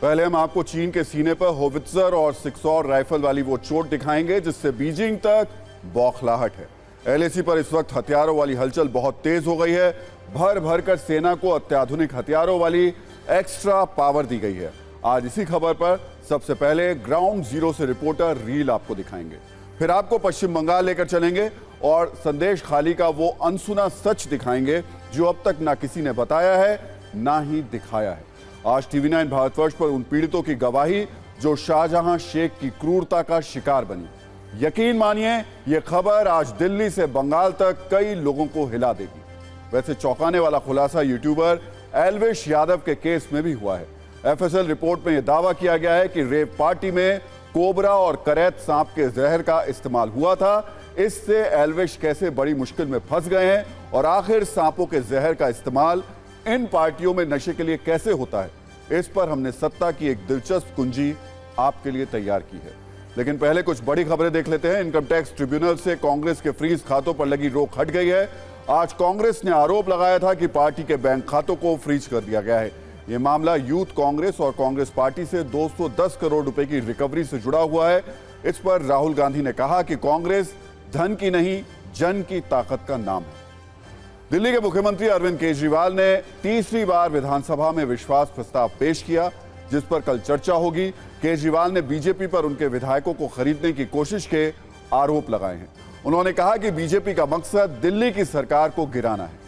पहले हम आपको चीन के सीने पर होवित्जर और सिक्सौर राइफल वाली वो चोट दिखाएंगे जिससे बीजिंग तक बौखलाहट है। एलएसी पर इस वक्त हथियारों वाली हलचल बहुत तेज हो गई है। भर भर कर सेना को अत्याधुनिक हथियारों वाली एक्स्ट्रा पावर दी गई है। आज इसी खबर पर सबसे पहले ग्राउंड जीरो से रिपोर्टर रील आपको दिखाएंगे, फिर आपको पश्चिम बंगाल लेकर चलेंगे और संदेश खाली का वो अनसुना सच दिखाएंगे जो अब तक ना किसी ने बताया है ना ही दिखाया है। आज टीवी 9 भारतवर्ष पर उन पीड़ितों की गवाही जो शाहजहां शेख की क्रूरता का शिकार बनी। यकीन मानिए यह खबर आज दिल्ली से बंगाल तक कई लोगों को हिला देगी। वैसे चौंकाने वाला खुलासा यूट्यूबर एल्विश यादव के केस में भी हुआ है। एफएसएल रिपोर्ट में यह दावा किया गया है कि रेप पार्टी में कोबरा और करैत सांप के जहर का इस्तेमाल हुआ था। इससे एल्विश कैसे बड़ी मुश्किल में फंस गए हैं और आखिर सांपों के जहर का इस्तेमाल इन पार्टियों में नशे के लिए कैसे होता है, इस पर हमने सत्ता की एक दिलचस्प कुंजी आपके लिए तैयार की है। लेकिन पहले कुछ बड़ी खबरें देख लेते हैं। इनकम टैक्स ट्रिब्यूनल से कांग्रेस के फ्रीज खातों पर लगी रोक हट गई है। आज कांग्रेस ने आरोप लगाया था कि पार्टी के बैंक खातों को फ्रीज कर दिया गया है। यह मामला यूथ कांग्रेस और कांग्रेस पार्टी से 210 करोड़ रुपए की रिकवरी से जुड़ा हुआ है। इस पर राहुल गांधी ने कहा कि कांग्रेस धन की नहीं, जन की ताकत का नाम है। दिल्ली के मुख्यमंत्री अरविंद केजरीवाल ने तीसरी बार विधानसभा में विश्वास प्रस्ताव पेश किया, जिस पर कल चर्चा होगी। केजरीवाल ने बीजेपी पर उनके विधायकों को खरीदने की कोशिश के आरोप लगाए हैं। उन्होंने कहा कि बीजेपी का मकसद दिल्ली की सरकार को गिराना है।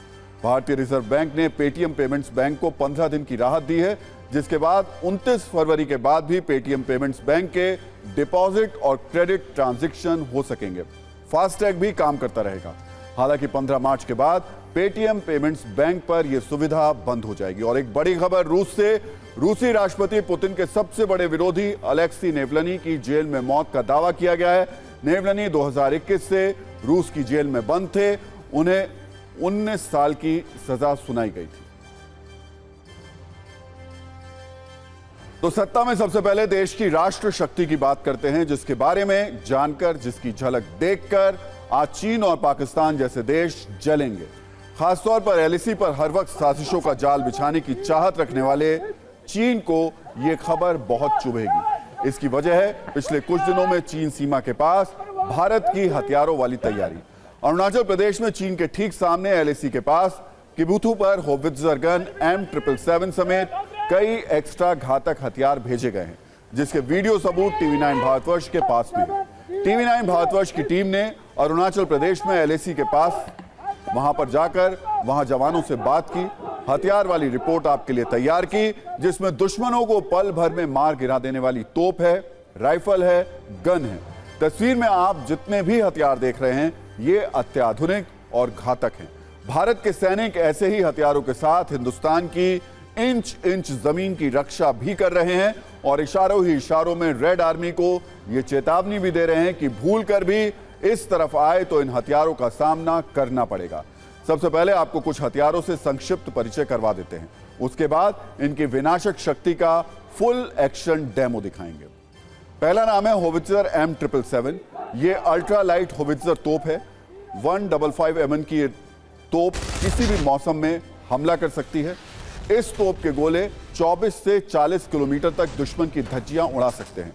भारतीय रिजर्व बैंक ने पेटीएम पेमेंट्स बैंक को 15 दिन की राहत दी है, जिसके बाद 29 फरवरी के बाद भी पेटीएम पेमेंट्स बैंक के डिपॉजिट और क्रेडिट ट्रांजैक्शन हो सकेंगे। फास्टैग भी काम करता रहेगा। हालांकि 15 मार्च के बाद पेटीएम पेमेंट्स बैंक पर यह सुविधा बंद हो जाएगी। और एक बड़ी खबर रूस से। रूसी राष्ट्रपति पुतिन के सबसे बड़े विरोधी अलेक्सी नेवलनी की जेल में मौत का दावा किया गया है। नेवलनी 2021 से रूस की जेल में बंद थे। उन्हें 19 साल की सजा सुनाई गई थी। तो सत्ता में सबसे पहले देश की राष्ट्र शक्ति की बात करते हैं, जिसके बारे में जानकर, जिसकी झलक देखकर आज चीन और पाकिस्तान जैसे देश जलेंगे। खासतौर पर एलएसी पर हर वक्त साजिशों का जाल बिछाने की चाहत रखने वाले चीन को यह खबर बहुत चुभेगी। इसकी वजह है पिछले कुछ दिनों में चीन सीमा के पास भारत की हथियारों वाली तैयारी। अरुणाचल प्रदेश में चीन के ठीक सामने एलएसी के पास किबुथु पर होवित्जर गन M777 समेत कई एक्स्ट्रा घातक हथियार भेजे गए हैं, जिसके वीडियो सबूत टीवी 9 भारतवर्ष के पास में है। टीवी 9 भारतवर्ष की टीम ने अरुणाचल प्रदेश में एलएसी के पास वहां पर जाकर वहां जवानों से बात की, हथियार वाली रिपोर्ट आपके लिए तैयार की, जिसमें दुश्मनों को पल भर में मार गिरा देने वाली तोप है, राइफल है, गन है। तस्वीर में आप जितने भी हथियार देख रहे हैं ये अत्याधुनिक और घातक हैं। भारत के सैनिक ऐसे ही हथियारों के साथ हिंदुस्तान की इंच इंच जमीन की रक्षा भी कर रहे हैं और इशारों ही इशारों में रेड आर्मी को ये चेतावनी भी दे रहे हैं कि भूल कर भी इस तरफ आए तो इन हथियारों का सामना करना पड़ेगा। सबसे पहले आपको कुछ हथियारों से संक्षिप्त परिचय करवा देते हैं, उसके बाद इनकी विनाशक शक्ति का फुल एक्शन डेमो दिखाएंगे। पहला नाम है होवित्जर M777। ये अल्ट्रा लाइट होवित्जर तोप है। 155 mm की तोप किसी भी मौसम में हमला कर सकती है। इस तोप के गोले 24 से 40 किलोमीटर तक दुश्मन की धज्जियां उड़ा सकते हैं।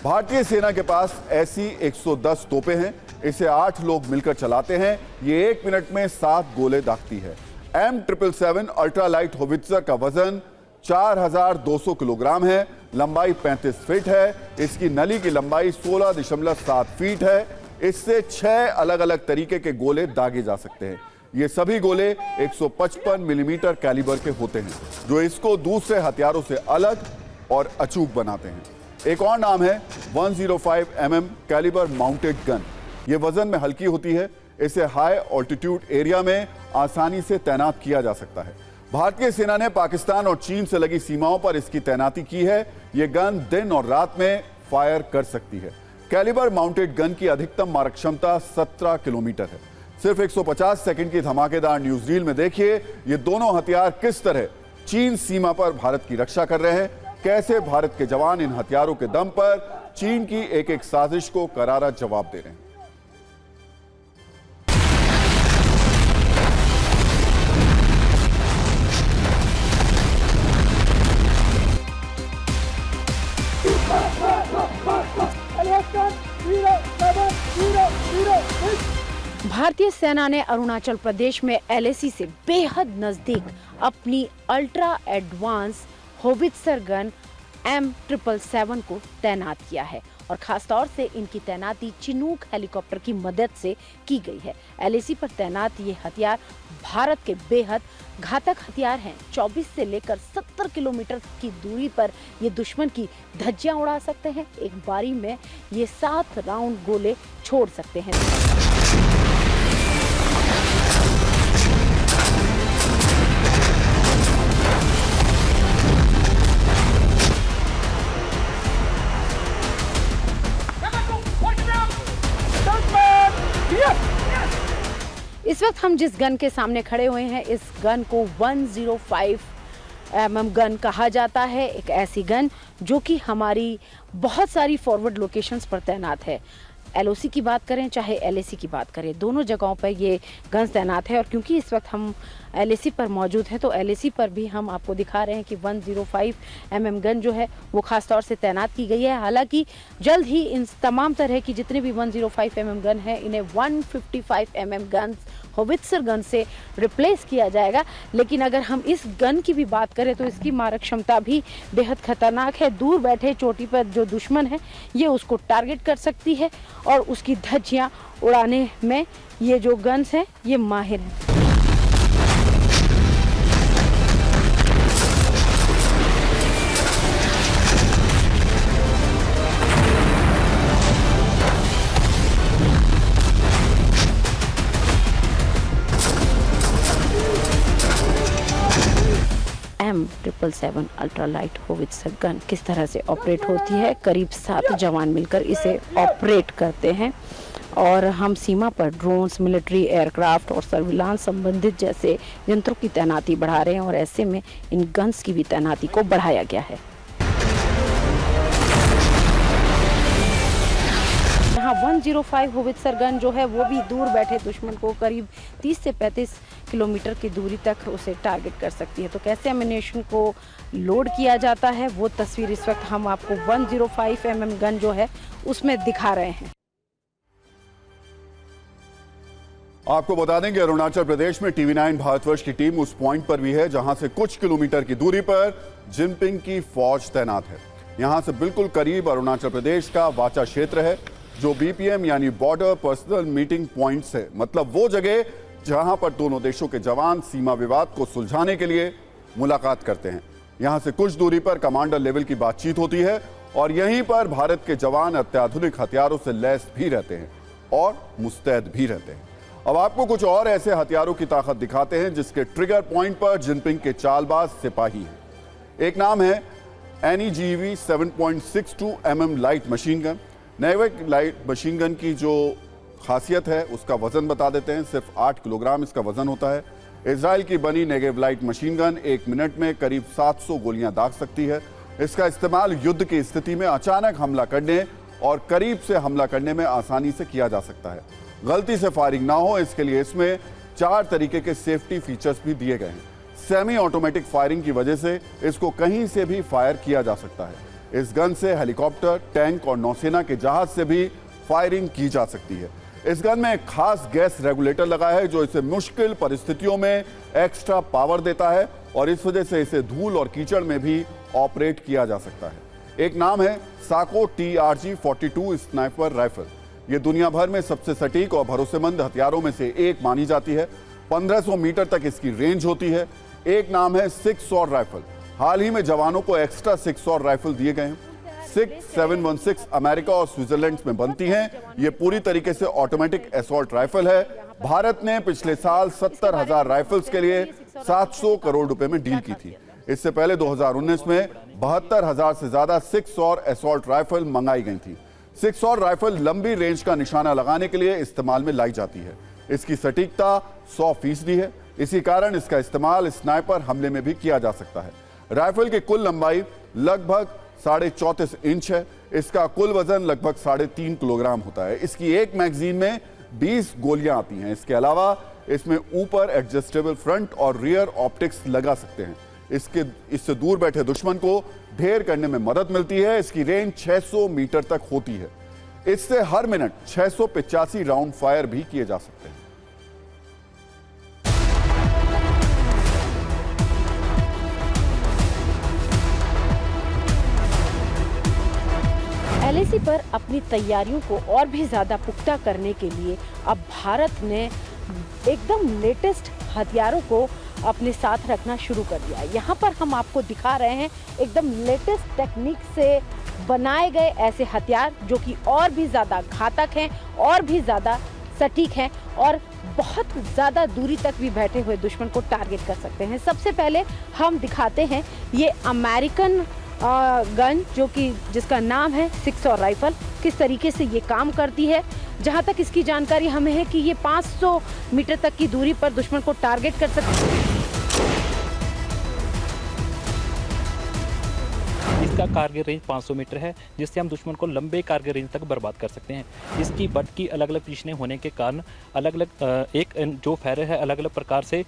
भारतीय सेना के पास ऐसी 110 तोपें हैं। इसे 8 लोग मिलकर चलाते हैं। ये 1 मिनट में 7 गोले दागती है। M777 अल्ट्रा लाइट होवित्जर का वजन 4200 किलोग्राम है। लंबाई 35 फीट है। इसकी नली की लंबाई 16.7 फीट है। इससे 6 अलग अलग तरीके के गोले दागे जा सकते हैं। ये सभी गोले 155 मिलीमीटर कैलिबर के होते हैं, जो इसको दूसरे हथियारों से अलग और अचूक बनाते हैं। एक और नाम है 105 mm कैलिबर माउंटेड गन। ये वजन में हल्की होती है। इसे हाई ऑल्टीट्यूड एरिया में आसानी से तैनात किया जा सकता है। भारतीय सेना ने पाकिस्तान और चीन से लगी सीमाओं पर इसकी तैनाती की है। ये गन दिन और रात में फायर कर सकती है। कैलिबर माउंटेड गन की अधिकतम मारक क्षमता 17 किलोमीटर है। सिर्फ 150 सेकंड की धमाकेदार न्यूज रील में देखिए ये दोनों हथियार किस तरह चीन सीमा पर भारत की रक्षा कर रहे हैं, कैसे भारत के जवान इन हथियारों के दम पर चीन की एक एक साजिश को करारा जवाब दे रहे हैं। भारतीय सेना ने अरुणाचल प्रदेश में एलएसी से बेहद नजदीक अपनी ultra advance howitzer gun M777 को तैनात किया है और खासतौर से इनकी तैनाती चिनूक हेलीकॉप्टर की मदद से की गई है। एलएसी पर तैनात ये हथियार भारत के बेहद घातक हथियार हैं। 24 से लेकर 70 किलोमीटर की दूरी पर ये दुश्मन की धज्जियां उड़ा सकते हैं। एक बारी में ये 7 राउंड गोले छोड़ सकते हैं। इस वक्त हम जिस गन के सामने खड़े हुए हैं, इस गन को 105 mm गन कहा जाता है। एक ऐसी गन जो कि हमारी बहुत सारी फॉरवर्ड लोकेशंस पर तैनात है। एलओसी की बात करें चाहे एलएसी की बात करें, दोनों जगहों पर ये गन्स तैनात है। और क्योंकि इस वक्त हम एलएसी पर मौजूद है तो एलएसी पर भी हम आपको दिखा रहे हैं कि 105 mm गन जो है वो खास तौर से तैनात की गई है। हालांकि जल्द ही इन तमाम तरह की जितने भी 105 mm गन है इन्हें 155 mm गन्स होवित्जर गन से रिप्लेस किया जाएगा। लेकिन अगर हम इस गन की भी बात करें तो इसकी मारक क्षमता भी बेहद खतरनाक है। दूर बैठे चोटी पर जो दुश्मन है ये उसको टारगेट कर सकती है और उसकी धज्जियां उड़ाने में ये जो गन्स हैं ये माहिर हैं। M777 ultra light howitzer gun किस तरह से ऑपरेट होती है, करीब 7 जवान मिलकर इसे ऑपरेट करते हैं। और हम सीमा पर ड्रोन्स, मिलिट्री एयरक्राफ्ट और सर्विलांस संबंधित जैसे यंत्रों की तैनाती बढ़ा रहे हैं और ऐसे में इन गन्स की भी तैनाती को बढ़ाया गया है। यहाँ 105 होवित्जर गन जो है वो भी दूर बैठे दुश्मन को करीब 30 से 35 किलोमीटर की दूरी तक उसे टारगेट कर सकती है। तो कैसे एमिनेशन को लोड किया जाता है वो तस्वीर इस वक्त हम आपको 105 mm गन जो है उसमें दिखा रहे हैं। आपको बता दें कि अरुणाचल प्रदेश में TV9 भारतवर्ष की टीम उस पॉइंट पर भी है जहां से कुछ किलोमीटर की दूरी पर जिनपिंग की फौज तैनात है। यहां से बिल्कुल करीब अरुणाचल प्रदेश का वाचा क्षेत्र है जो BPM यानी बॉर्डर पर्सनल मीटिंग पॉइंट्स है, मतलब वो जगह जहां पर दोनों देशों के जवान सीमा विवाद को सुलझाने के लिए मुलाकात करते हैं। यहां से कुछ दूरी पर कमांडर लेवल की बातचीत होती है और यहीं पर भारत के जवान अत्याधुनिक हथियारों से लैस भी रहते हैं और मुस्तैद भी रहते हैं। अब आपको कुछ और ऐसे हथियारों की ताकत दिखाते हैं जिसके ट्रिगर पॉइंट पर जिनपिंग के चालबाज सिपाही हैं। एक नाम है NEGV 7.62 mm light machine gun. NavIC light machine gun की जो खासियत है उसका वजन बता देते हैं, सिर्फ 8 किलोग्राम इसका वजन होता है। इजराइल की बनी Negev light machine gun 1 minute में करीब 700 गोलियां दाग सकती है। इसका इस्तेमाल युद्ध की स्थिति में अचानक हमला करने और करीब से हमला करने में आसानी से किया जा सकता है। गलती से फायरिंग ना हो इसके लिए इसमें 4 तरीके के सेफ्टी फीचर्स भी दिए गए हैं। सेमी ऑटोमेटिक फायरिंग की वजह से इसको कहीं से भी फायर किया जा सकता है। इस गन से हेलीकॉप्टर, टैंक और नौसेना के जहाज से भी फायरिंग की जा सकती है। इस गन में एक खास गैस रेगुलेटर लगा है जो इसे मुश्किल परिस्थितियों में एक्स्ट्रा पावर देता है और इस वजह से इसे धूल और कीचड़ में भी ऑपरेट किया जा सकता है। एक नाम है साको TRG-42 स्नाइपर राइफल। ये दुनिया भर में सबसे सटीक और भरोसेमंद हथियारों में से एक मानी जाती है। 1500 मीटर तक इसकी रेंज होती है। एक नाम है 6 सॉर्ड राइफल। हाल ही में जवानों को एक्स्ट्रा 6 सॉर्ड राइफल दिए गए हैं। 6.716 अमेरिका और स्विट्जरलैंड में बनती हैं। ये पूरी तरीके से ऑटोमेटिक असॉल्ट राइफल है। भारत ने पिछले साल 70,000 राइफल्स के लिए 700 करोड़ रुपए में डील की थी। इससे पहले 2019 में 72,000 से ज्यादा 6 सॉर्ड असॉल्ट राइफल मंगाई गई थी। 6 सॉर्ड राइफल लंबी रेंज का निशाना लगाने के लिए इस्तेमाल में लाई जाती है। इसकी सटीकता 100% है। इसी कारण इसका इस्तेमाल स्नाइपर हमले में भी किया जा सकता है। राइफल की कुल लंबाई लगभग 34.5 इंच है। इसका कुल वजन लगभग 3.5 किलोग्राम होता है। इसकी एक मैगजीन में 20 गोलियां आती हैं। इसके अलावा इसमें ऊपर एडजस्टेबल फ्रंट और रियर ऑप्टिक्स लगा सकते हैं। इससे दूर बैठे दुश्मन को ढेर करने में मदद मिलती है। इसकी रेंज 600 मीटर तक होती है। इससे हर मिनट 685 राउंड फायर भी किए जा सकते हैं। एलएसी पर अपनी तैयारियों को और भी ज़्यादा पुख्ता करने के लिए अब भारत ने एकदम लेटेस्ट हथियारों को अपने साथ रखना शुरू कर दिया है। यहाँ पर हम आपको दिखा रहे हैं एकदम लेटेस्ट टेक्निक से बनाए गए ऐसे हथियार जो कि और भी ज़्यादा घातक हैं, और भी ज़्यादा सटीक हैं और बहुत ज़्यादा दूरी तक भी बैठे हुए दुश्मन को टारगेट कर सकते हैं। सबसे पहले हम दिखाते हैं ये अमेरिकन गन जो कि जिसका नाम है 6 राइफल, किस तरीके से ये काम करती है। जहाँ तक इसकी जानकारी हमें है कि ये 500 मीटर तक की दूरी पर दुश्मन को टारगेट कर सकती है। इसका कारगिल रेंज 500 मीटर है, जिससे हम दुश्मन को लंबे कारगिल रेंज तक बर्बाद कर सकते हैं। इसकी बट की अलग अलग पोजीशनें होने के कारण अलग अलग एक जो फायर है अलग अलग प्रकार से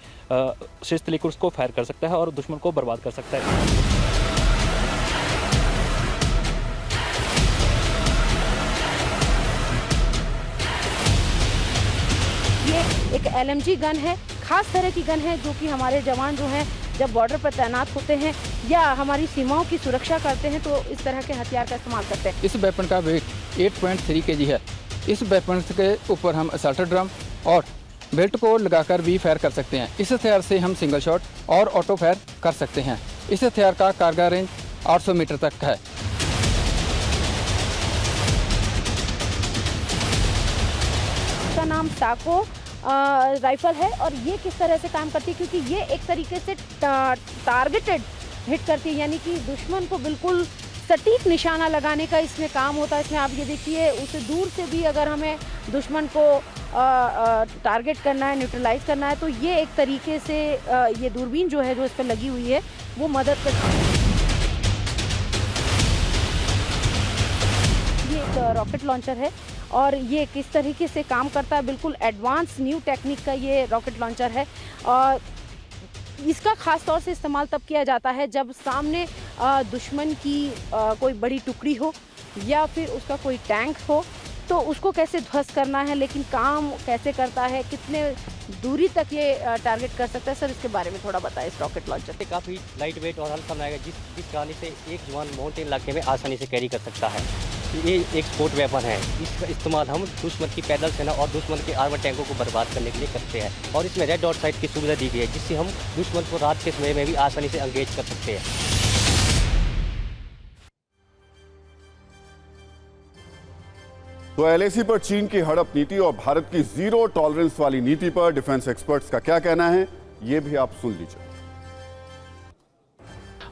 शिस्त लेकर उसको फायर कर सकता है और दुश्मन को बर्बाद कर सकता है। ये एक LMG गन है, खास तरह की गन है जो कि हमारे जवान जो हैं जब बॉर्डर पर तैनात होते हैं या हमारी सीमाओं की सुरक्षा करते हैं तो इस तरह के हथियार का इस्तेमाल करते हैं। इस वेपन का वेट 8.3 kg है। इस वेपन के ऊपर हम असल्ट ड्रम और बेल्ट को लगाकर भी फायर कर सकते हैं। इस हथियार से हम सिंगल शॉट और ऑटो फायर कर सकते हैं। इस हथियार का कारगर रेंज 800 मीटर तक है। इसका नाम साको राइफल है और ये किस तरह से काम करती है, क्योंकि ये एक तरीके से टारगेटेड हिट करती है, यानी कि दुश्मन को बिल्कुल सटीक निशाना लगाने का इसमें काम होता है। इसमें आप ये देखिए उसे दूर से भी अगर हमें दुश्मन को टारगेट करना है, न्यूट्रलाइज करना है तो ये एक तरीके से ये दूरबीन जो है जो इस पर लगी हुई है वो मदद करती है। ये एक रॉकेट लॉन्चर है और ये किस तरीके से काम करता है, बिल्कुल एडवांस न्यू टेक्निक का ये रॉकेट लॉन्चर है। और इसका ख़ास तौर से इस्तेमाल तब किया जाता है जब सामने दुश्मन की कोई बड़ी टुकड़ी हो या फिर उसका कोई टैंक हो, तो उसको कैसे ध्वस्त करना है, लेकिन काम कैसे करता है, कितने दूरी तक ये टारगेट कर सकता है। सर इसके बारे में थोड़ा बताएं इस रॉकेट लॉन्चर से। काफ़ी लाइट वेट और हल्का बनाएगा जिस कारण से एक जवान माउंटेन इलाके में आसानी से कैरी कर सकता है। ये एक स्पोर्ट वेपन है, इसका इस्तेमाल हम दुश्मन की पैदल सेना और दुश्मन के आर्मर टैंकों को बर्बाद करने के लिए करते हैं। और इसमें रेड डॉट साइट की सुविधा दी गई है जिससे हम दुश्मन को रात के समय में भी आसानी से एंगेज कर सकते हैं। तो एलएसी पर चीन की हड़प नीति और भारत की जीरो टॉलरेंस वाली नीति पर डिफेंस एक्सपर्ट्स का क्या कहना है, ये भी आप सुन लीजिए।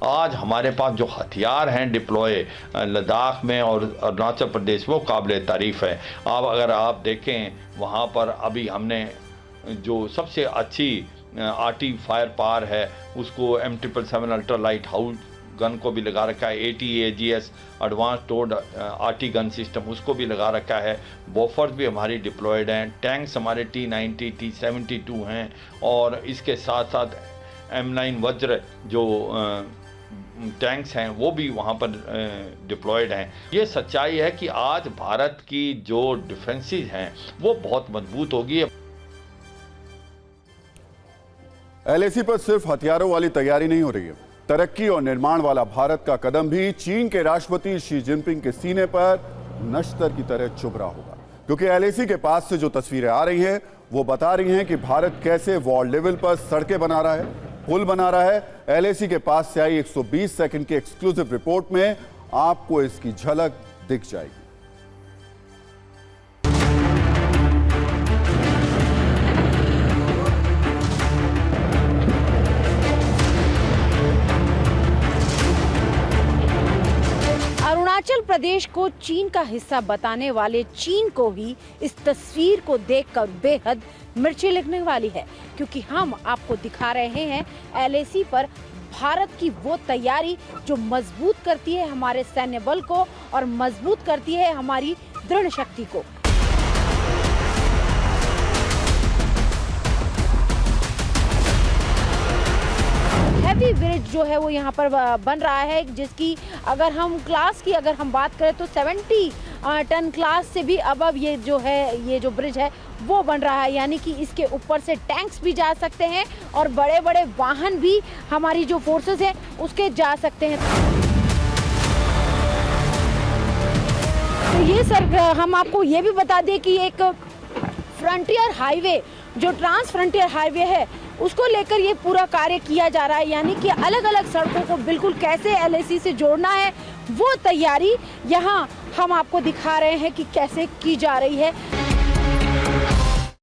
आज हमारे पास जो हथियार हैं डिप्लॉय लद्दाख में और अरुणाचल प्रदेश वो काबिल तारीफ़ है। अब अगर आप देखें वहाँ पर अभी हमने जो सबसे अच्छी आरटी फायर पावर है उसको M777 ultra light house gun को भी लगा रखा है। ATAGS advance towed arty gun system उसको भी लगा रखा है। बॉफर्स भी हमारी डिप्लॉयड हैं। टैंक्स हमारे T90 T72 हैं और इसके साथ साथ M9 वज्र जो टैंक्स हैं वो भी वहाँ पर डिप्लॉयड हैं। ये सच्चाई है कि आज भारत की जो डिफेंसेस हैं वो बहुत मजबूत होगी। एलएसी पर सिर्फ हथियारों वाली तैयारी नहीं हो रही है, तरक्की और निर्माण वाला भारत का कदम भी चीन के राष्ट्रपति शी जिनपिंग के सीने पर नश्तर की तरह चुभ रहा होगा, क्योंकि एलएसी के पास से जो तस्वीरें आ रही हैं वो बता रही हैं कि भारत कैसे वॉर लेवल पर सड़कें बना रहा है, पुल बना रहा है। एलएसी के पास से आई 120 सेकंड की एक्सक्लूसिव रिपोर्ट में आपको इसकी झलक दिख जाएगी। अरुणाचल प्रदेश को चीन का हिस्सा बताने वाले चीन को ही इस तस्वीर को देखकर बेहद मिर्ची लगने वाली है, क्योंकि हम आपको दिखा रहे हैं एलएसी पर भारत की वो तैयारी जो मजबूत करती है हमारे सैन्य बल को और मजबूत करती है हमारी दृढ़ शक्ति को। हैवी ब्रिज जो है वो यहाँ पर बन रहा है, जिसकी अगर हम क्लास की अगर हम बात करें तो 70 टन क्लास से भी अबव ये जो ब्रिज है वो बन रहा है, यानी कि इसके ऊपर से टैंक्स भी जा सकते हैं और बड़े बड़े वाहन भी हमारी जो फोर्सेस हैं उसके जा सकते हैं। तो ये सर हम आपको ये भी बता दें कि एक फ्रंटियर हाईवे जो ट्रांस फ्रंटियर हाईवे है उसको लेकर ये पूरा कार्य किया जा रहा है, यानी कि अलग अलग सड़कों को बिल्कुल कैसे LAC से जोड़ना है वो तैयारी यहाँ हम आपको दिखा रहे हैं कि कैसे की जा रही है।